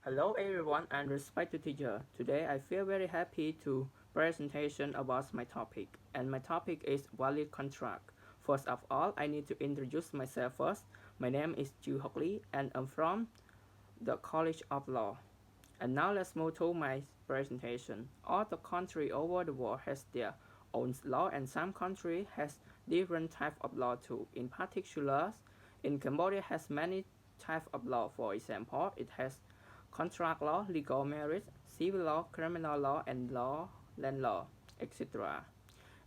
Hello everyone and respected teacher. Today I feel very happy to presentation about my topic and my topic is valid contract. First of all, I need to introduce myself first. My name is Choe Hokly and I'm from the College of Law. And now let's move to my presentation. All the country over the world has their own law and some country has different type of law too. In particular, in Cambodia has many type of law. For example, it has contract law, legal marriage, civil law, criminal law, and land law, etc.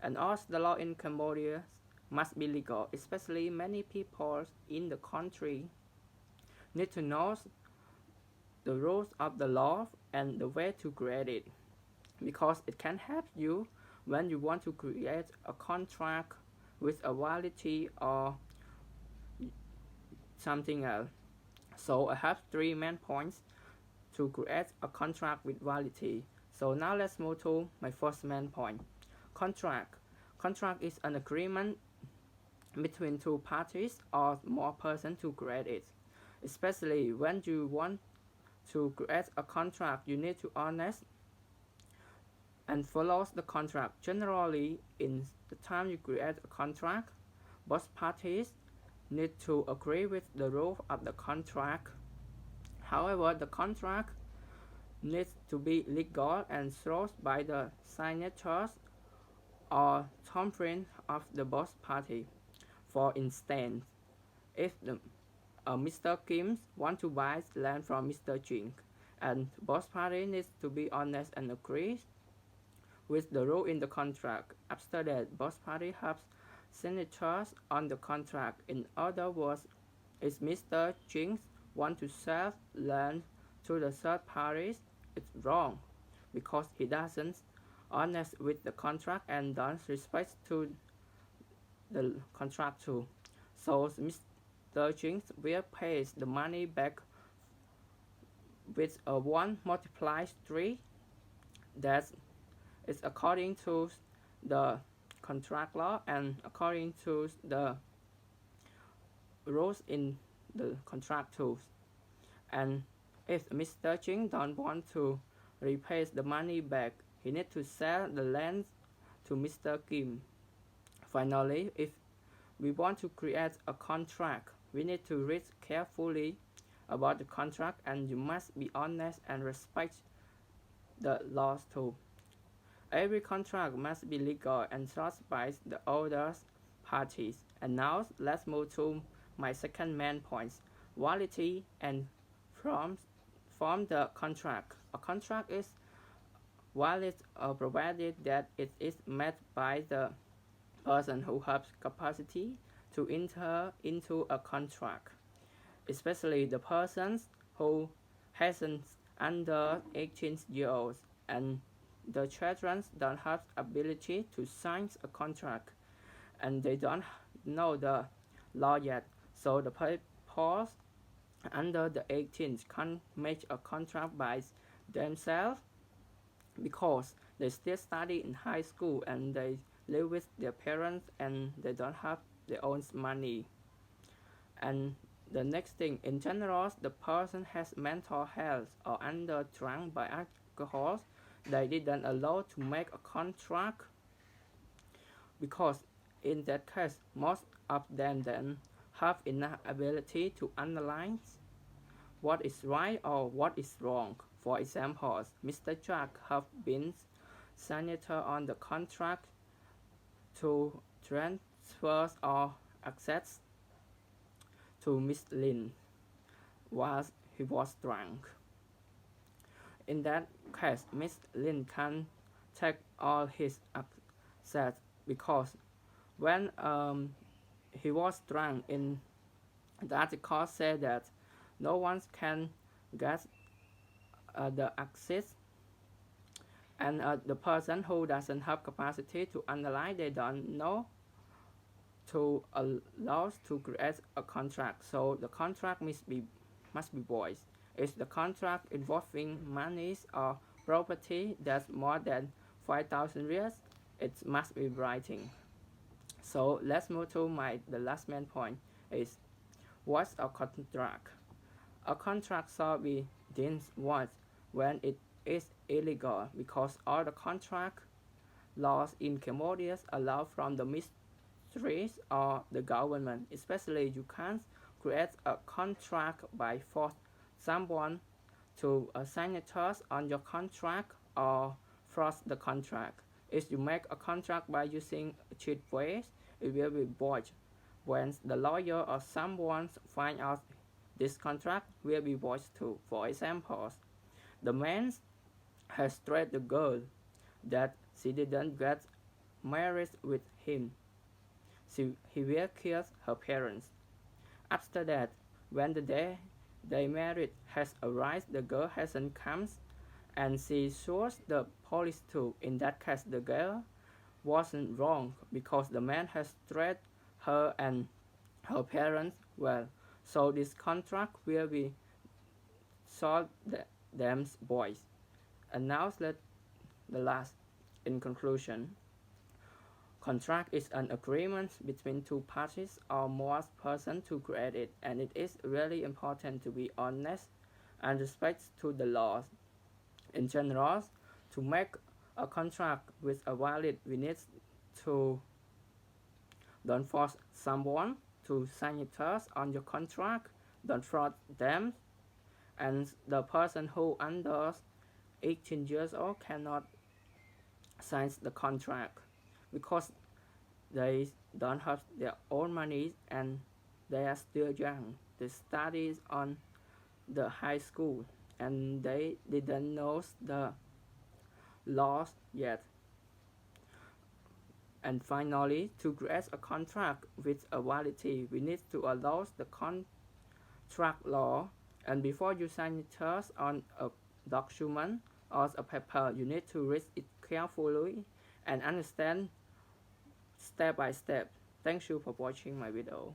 And also the law in Cambodia must be legal, especially many people in the country need to know the rules of the law and the way to create it because it can help you when you want to create a contract with a validity or something else. So I have three main points to create a contract with validity. So now let's move to my first main point. Contract. Contract is an agreement between two parties or more persons to create it. Especially when you want to create a contract, you need to honest and follows the contract. Generally, in the time you create a contract, both parties need to agree with the rules of the contract. However, the contract needs to be legal and signed by the signatures or thumbprint of the both parties. For instance, if Mr. Kim wants to buy land from Mr. Jing, and both parties need to be honest and agree with the rule in the contract. After that, both parties have signatures on the contract. In other words, if Mr. Jing wants to sell land to the third parties, it's wrong because he doesn't honest with the contract and don't respect to the contract too. So Mr. Jing will pay the money back with a 1 multiplies 3 that is according to the contract law and according to the rules in the contract too. And if Mr. Jing don't want to repay the money back, he needs to sell the land to Mr. Kim. Finally, if we want to create a contract, we need to read carefully about the contract and you must be honest and respect the laws too. Every contract must be legal and trusted by the other parties. And now let's move to my second main point, validity and from the contract. A contract is valid provided that it is made by the person who has capacity to enter into a contract, especially the persons who hasn't under 18 years old and the children don't have ability to sign a contract and they don't know the law yet. So the people under the 18 can't make a contract by themselves because they still study in high school and they live with their parents and they don't have their own money. And the next thing, in general, the person has mental health or under drunk by alcohol, they didn't allow to make a contract because in that case, most of them then have enough ability to analyze what is right or what is wrong. For example, Mr. Jack have been signature on the contract to transfer or access to Miss Lin while he was drunk. In that case, Miss Lin can take all his assets because when he was drunk in the article said that no one can get the access and the person who doesn't have capacity to analyze they don't know to allow to create a contract. So the contract must be void. If the contract involving monies or property that's more than 5,000 riyals, it must be writing. So let's move to the last main point is what's a contract. A contract shall be deemed void when it is illegal because all the contract laws in Cambodia allow from the ministries or the government. Especially you can't create a contract by force someone to signatures on your contract or force the contract. If you make a contract by using cheat ways, it will be void. When the lawyer or someone find out this contract will be void too. For example, the man has threatened the girl that she didn't get married with him. He will kill her parents. After that, when the day they married has arrived, the girl hasn't come and she sues the police too. In that case, the girl wasn't wrong because the man has threatened her and her parents well. So this contract will be solved them boys. And now let the last. In conclusion, contract is an agreement between two parties or more persons to create it, and it is really important to be honest and respect to the laws. In general, to make a contract with a valid, we need to don't force someone to sign it on your contract, don't fraud them, and the person who under 18 years old cannot sign the contract because they don't have their own money and they are still young. They study on the high school and they didn't know the laws yet. And finally, to create a contract with a validity, we need to allow the contract law. And before you sign it on a document or a paper, you need to read it carefully and understand step by step. Thank you for watching my video.